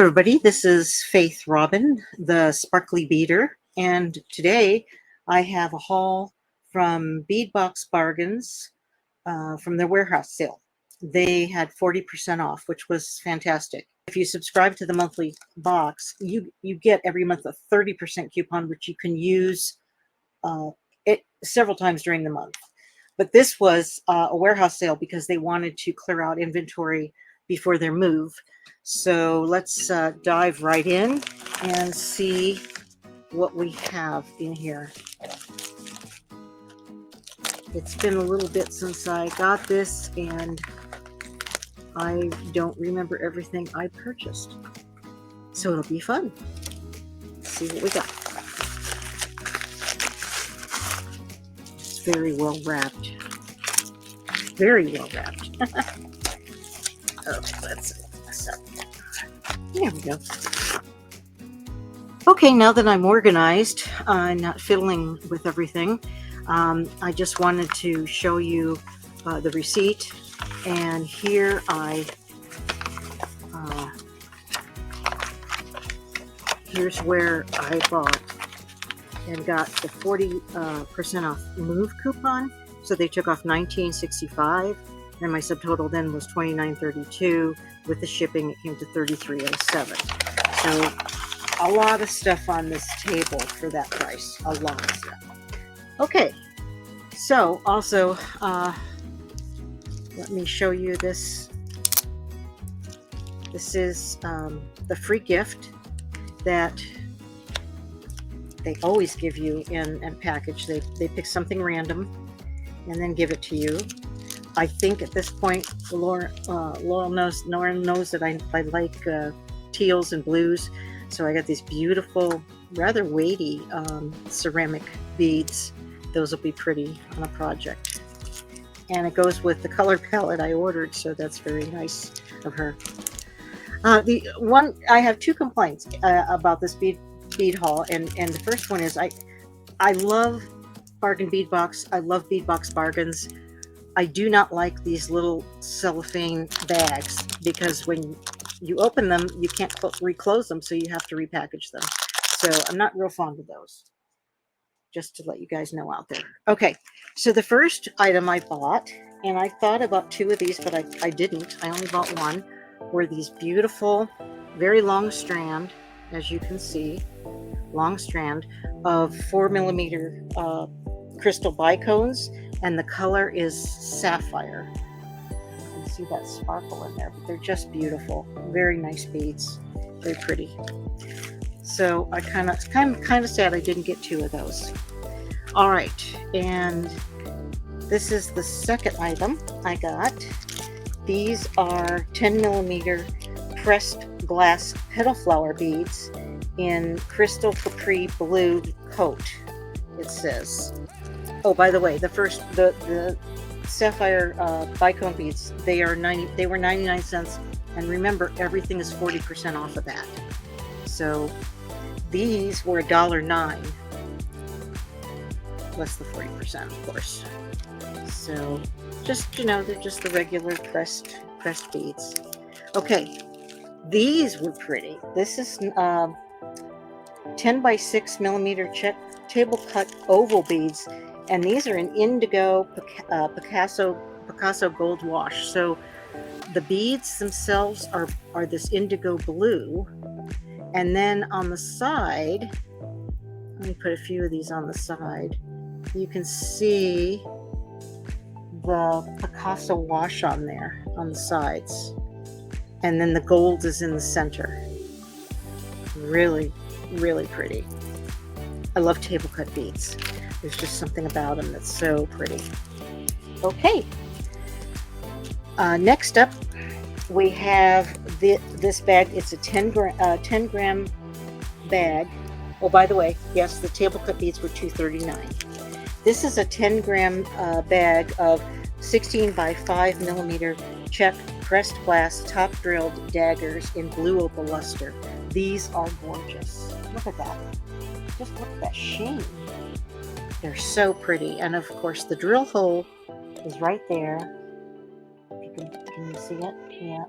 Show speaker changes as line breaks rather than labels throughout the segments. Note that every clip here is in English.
everybody, this is Faith Robin, the Sparkly Beader, and today I have a haul from Bead Box Bargains from their warehouse sale. They had 40% off, which was fantastic. If you subscribe to the monthly box, you get every month a 30% coupon, which you can use several times during the month. But this was a warehouse sale because they wanted to clear out inventory before their move. So let's dive right in and see what we have in here. It's been a little bit since I got this, and I don't remember everything I purchased. So it'll be fun. Let's see what we got. It's very well wrapped. Very well wrapped. Okay, let's there we go. Okay, now that I'm organized, I'm not fiddling with everything. I just wanted to show you the receipt, and here here's where I bought and got the 40% off move coupon. So they took off $19.65, and my subtotal then was $29.32. With the shipping, it came to $33.07. So a lot of stuff on this table for that price. A lot of stuff. Okay, so also let me show you this. This is the free gift that they always give you in a package. They pick something random and then give it to you. I think at this point, Lauren knows that I like teals and blues, so I got these beautiful, rather weighty ceramic beads. Those will be pretty on a project, and it goes with the color palette I ordered, so that's very nice of her. I have two complaints about this bead haul, and the first one is I love Bargain Bead Box. I love Bead Box Bargains. I do not like these little cellophane bags because when you open them, you can't reclose them, so you have to repackage them. So I'm not real fond of those, just to let you guys know out there. Okay, so the first item I bought, and I thought about two of these, but I didn't. I only bought one, were these beautiful, very long strand, as you can see, long strand of 4mm crystal bicones. And the color is sapphire. You can see that sparkle in there, but they're just beautiful. Very nice beads. Very pretty. So I kind of sad I didn't get two of those. All right, and this is the second item I got. These are 10mm pressed glass petal flower beads in crystal capri blue coat. It says. Oh, by the way, the sapphire bicone beads, they were 99 cents, and remember, everything is 40% off of that. So these were $1.09, less the 40%, of course. So just, they're just the regular pressed beads. Okay, these were pretty. This is 10 by 6 millimeter table cut oval beads. And these are an indigo Picasso gold wash. So the beads themselves are this indigo blue. And then on the side, let me put a few of these on the side. You can see the Picasso wash on there on the sides. And then the gold is in the center. Really, really pretty. I love table cut beads. There's just something about them that's so pretty. Okay. Next up, we have this bag. It's a 10 gram bag. Oh, by the way, yes, the table cut beads were $2.39. This is a 10 gram bag of 16 by 5mm check pressed glass top drilled daggers in blue opal luster. These are gorgeous. Look at that. Just look at that sheen. They're so pretty. And of course, the drill hole is right there. Can you see it? Yeah.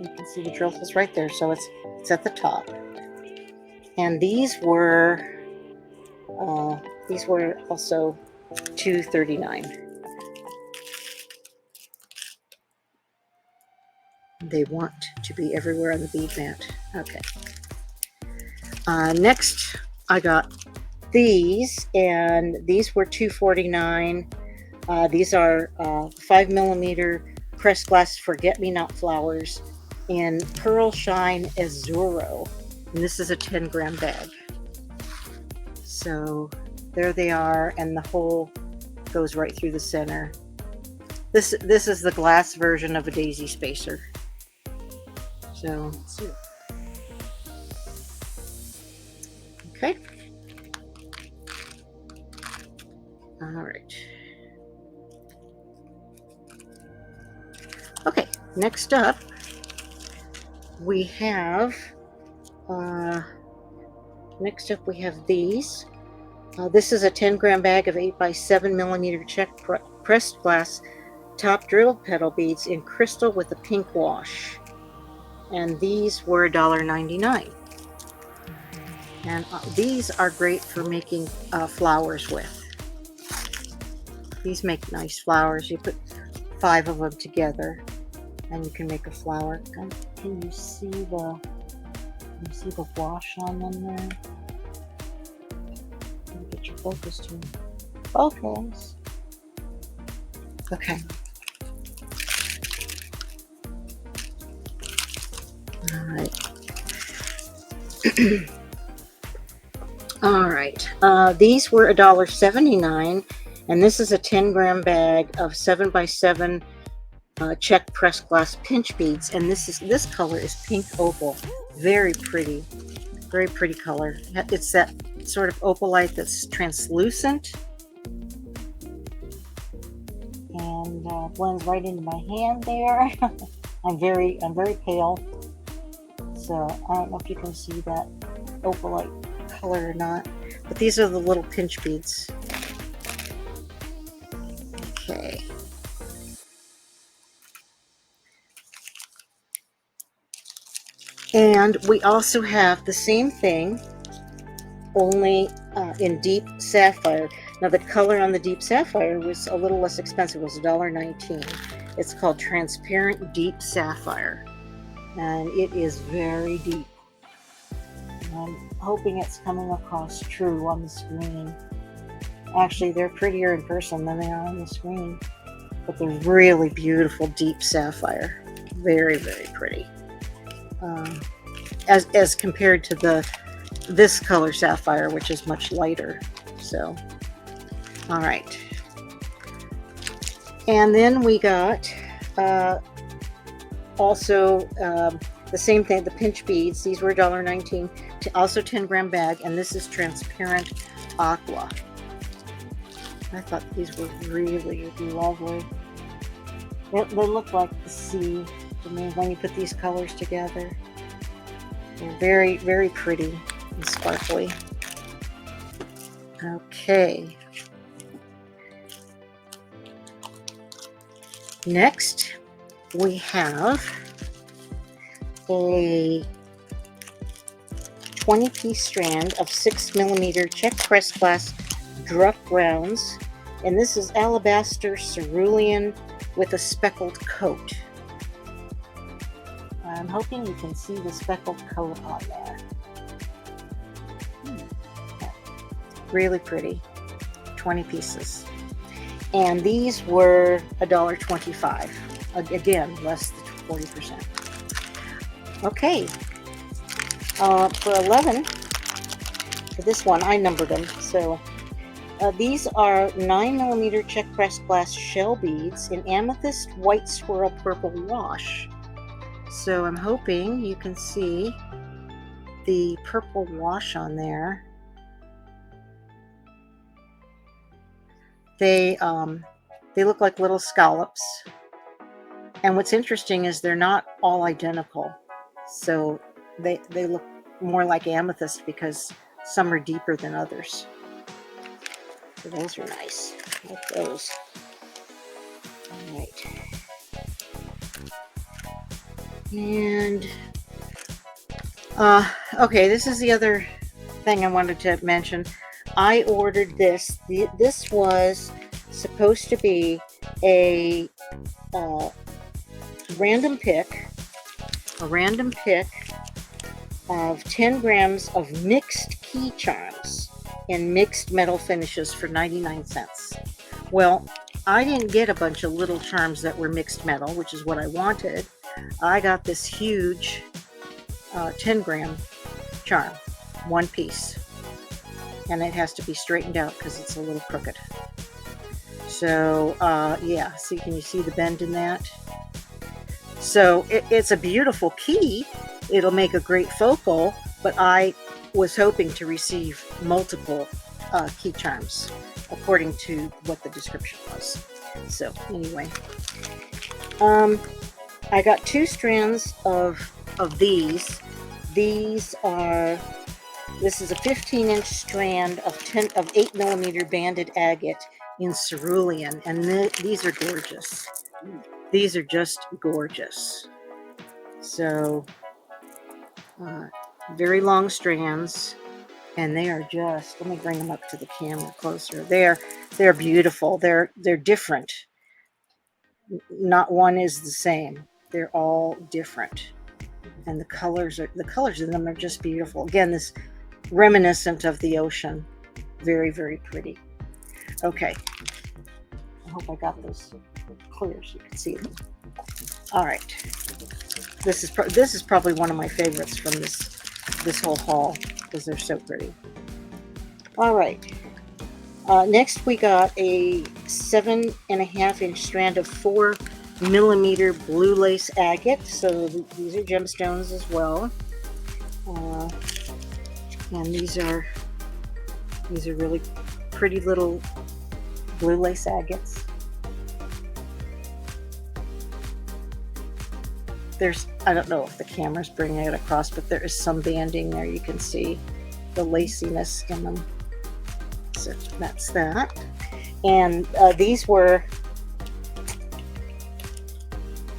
You can see the drill holes right there, so it's at the top. And these were also $2.39. They want to be everywhere on the bead mat. Okay. Next, I got these, and these were $2.49. These are 5mm pressed glass forget-me-not flowers in Pearl Shine Azzurro. And this is a 10-gram bag. So there they are, and the hole goes right through the center. This is the glass version of a daisy spacer. So, okay. All right. Okay, next up, we have these. This is a 10-gram bag of 8x7mm check pressed glass top drill petal beads in crystal with a pink wash. And these were $1.99. And these are great for making flowers with. These make nice flowers. You put 5 of them together and you can make a flower. Can you see the wash on them there? Let me get your focus to focus. Okay. All right. All right. These were $1.79, and this is a 10-gram bag of 7x7 check pressed glass pinch beads, and this color is pink opal. Very pretty color. It's that sort of opalite that's translucent and blends right into my hand there. I'm very pale, so I don't know if you can see that opalite color or not, but these are the little pinch beads. Okay. And we also have the same thing, only in deep sapphire. Now the color on the deep sapphire was a little less expensive. It was $1.19. It's called Transparent Deep Sapphire, and it is very deep. I'm hoping it's coming across true on the screen. Actually, they're prettier in person than they are on the screen, but they're really beautiful deep sapphire. Very pretty. As compared to this color sapphire, which is much lighter. So, all right. And then we got also the same thing, the pinch beads. These were $1.19, also 10-gram bag, and this is transparent aqua. I thought these were really lovely. They look like the sea to me when you put these colors together. They're very pretty and sparkly. Okay. Next, we have a 20-piece strand of 6mm check pressed glass druff rounds, and this is alabaster cerulean with a speckled coat. I'm hoping you can see the speckled coat on there. Okay. Really pretty. 20 pieces. And these were $1.25. Again, less than 40%. Okay. For 11, for this one, I numbered them. So these are 9mm check pressed glass shell beads in amethyst white swirl purple wash. So I'm hoping you can see the purple wash on there. They look like little scallops. And what's interesting is they're not all identical. So they look more like amethyst because some are deeper than others. So those are nice. I like those. All right. And okay, this is the other thing I wanted to mention. I ordered this. This was supposed to be a uh, random pick, a random pick of 10 grams of mixed key charms in mixed metal finishes for 99 cents. Well, I didn't get a bunch of little charms that were mixed metal, which is what I wanted. I got this huge 10-gram charm, one piece, and it has to be straightened out because it's a little crooked. So yeah, see, can you see the bend in that? So it's a beautiful key. It'll make a great focal, but I was hoping to receive multiple key charms according to what the description was. So anyway, I got 2 strands of these. These are, this is a 15-inch strand of 8mm banded agate in cerulean, and these are gorgeous. These are just gorgeous. So very long strands, and they are just, let me bring them up to the camera closer. They're beautiful. They're different. Not one is the same. They're all different, and the colors in them are just beautiful. Again, this reminiscent of the ocean. Very, very pretty. Okay, I hope I got this clear so you can see them. All right, this is probably one of my favorites from this whole haul because they're so pretty. All right, next we got a 7.5-inch strand of 4mm blue lace agate. So these are gemstones as well, and these are really pretty little blue lace agates. There's, I don't know if the camera's bringing it across, but there is some banding there. You can see the laciness in them. So that's that. And these were,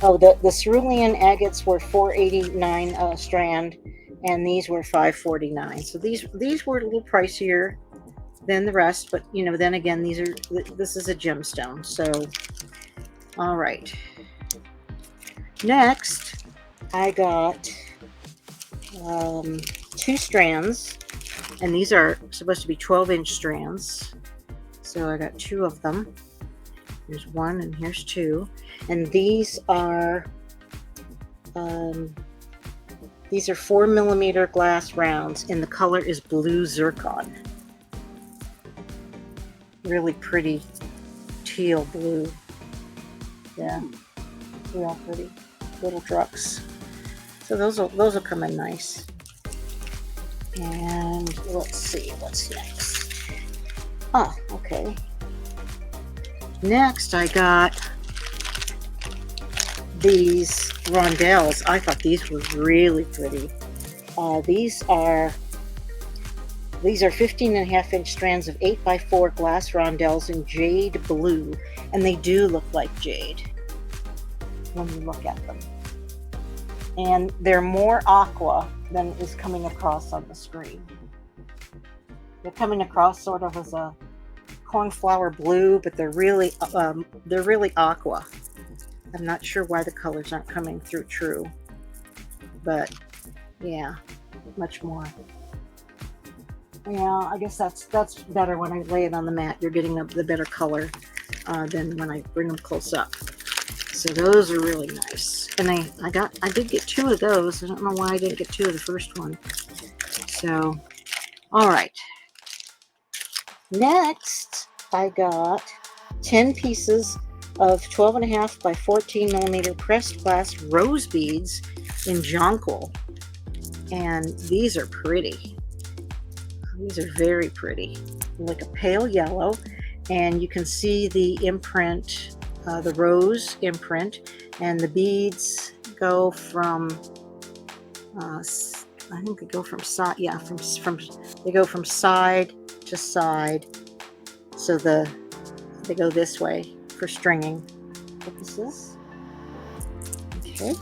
the cerulean agates were $4.89 a strand, and these were $5.49. So these were a little pricier than the rest, but you know, then again, this is a gemstone. So all right, next I got 2 strands, and these are supposed to be 12-inch strands. So I got 2 of them. Here's 1 and here's 2, and these are 4mm glass rounds, and the color is blue zircon. Really pretty teal blue. Yeah, real pretty little drucks. So those will come in nice. And let's see what's next. Ah, okay. Next I got these rondelles. I thought these were really pretty. These are 15.5-inch strands of 8x4 glass rondelles in jade blue, and they do look like jade when you look at them. And they're more aqua than is coming across on the screen. They're coming across sort of as a cornflower blue, but they're really aqua. I'm not sure why the colors aren't coming through true, but yeah, much more. Yeah, I guess that's better when I lay it on the mat. You're getting the better color than when I bring them close up. So those are really nice. And I did get 2 of those. I don't know why I didn't get 2 of the first one. So, all right. Next, I got 10 pieces of 12.5 by 14mm pressed glass rose beads in jonquil. And these are pretty. These are very pretty, like a pale yellow, and you can see the imprint, the rose imprint, and the beads go from, I think they go from side, yeah, they go from side to side, so they go this way for stringing purposes. Okay.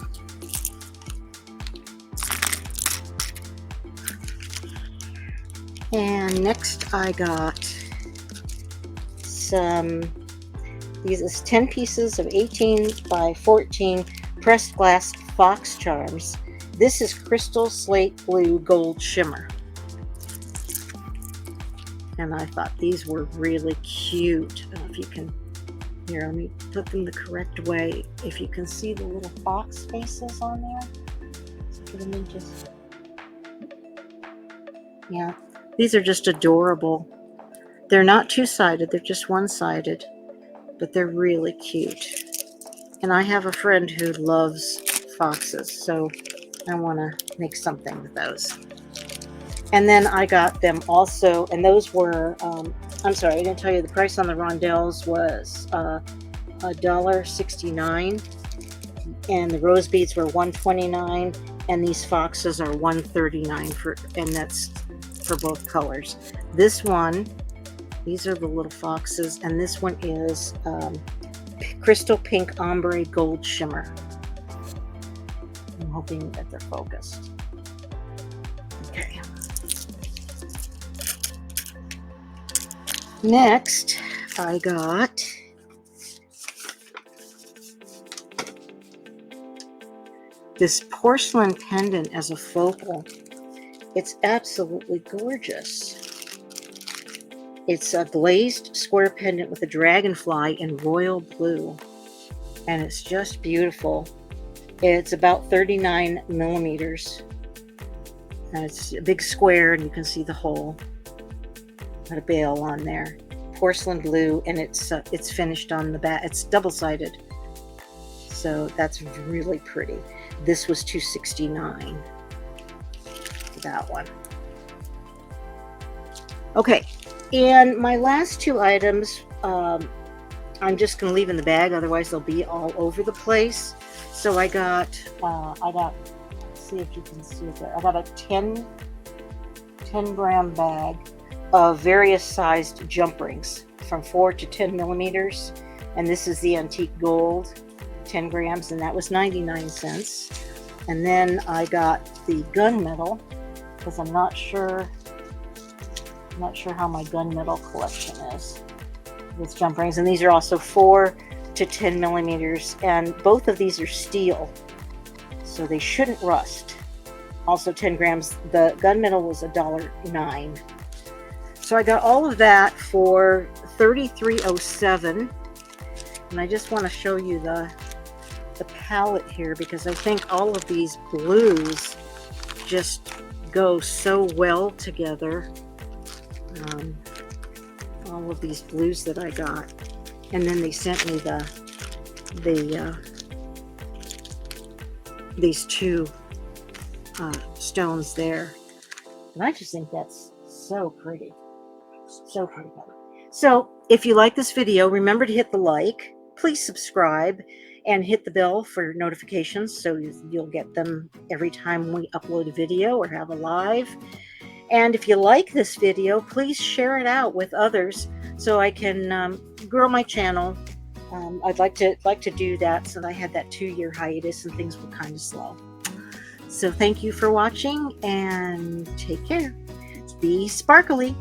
And next I got some, these is 10 pieces of 18 by 14 pressed glass fox charms. This is crystal slate blue gold shimmer. And I thought these were really cute. I don't know if you can, here, let me put them the correct way. If you can see the little fox faces on there. So let me just, yeah, these are just adorable. They're not two-sided, they're just one-sided, but they're really cute. And I have a friend who loves foxes, so I want to make something with those. And then I got them also, and those were, I'm sorry, I didn't tell you the price on the rondelles was $1.69, and the rose beads were $1.29, and these foxes are $1.39 for, and that's for both colors. This one, these are the little foxes, and this one is crystal pink ombre gold shimmer. I'm hoping that they're focused. Okay. Next, I got this porcelain pendant as a focal. It's absolutely gorgeous. It's a glazed square pendant with a dragonfly in royal blue, and it's just beautiful. It's about 39 millimeters, and it's a big square, and you can see the hole. Got a bail on there, porcelain blue, and it's finished on the back. It's double-sided, so that's really pretty. This was $2.69. That one. Okay. And my last two items, I'm just going to leave in the bag, otherwise they'll be all over the place. So I got, let's see if you can see it there. I got a 10 gram bag of various sized jump rings from 4 to 10 millimeters. And this is the antique gold, 10 grams, and that was 99 cents. And then I got the gunmetal, because I'm not sure how my gunmetal collection is with jump rings, and these are also 4 to 10 millimeters, and both of these are steel, so they shouldn't rust. Also 10 grams. The gunmetal was $1.09. So I got all of that for $33.07, and I just want to show you the palette here, because I think all of these blues just go so well together. All of these blues that I got, and then they sent me these two stones there, and I just think that's so pretty, so pretty. So if you like this video, remember to hit the like, please subscribe, and hit the bell for notifications so you'll get them every time we upload a video or have a live. And if you like this video, please share it out with others so I can grow my channel. I'd like to do that, so I had that 2-year hiatus and things were kind of slow. So thank you for watching, and take care. Be sparkly.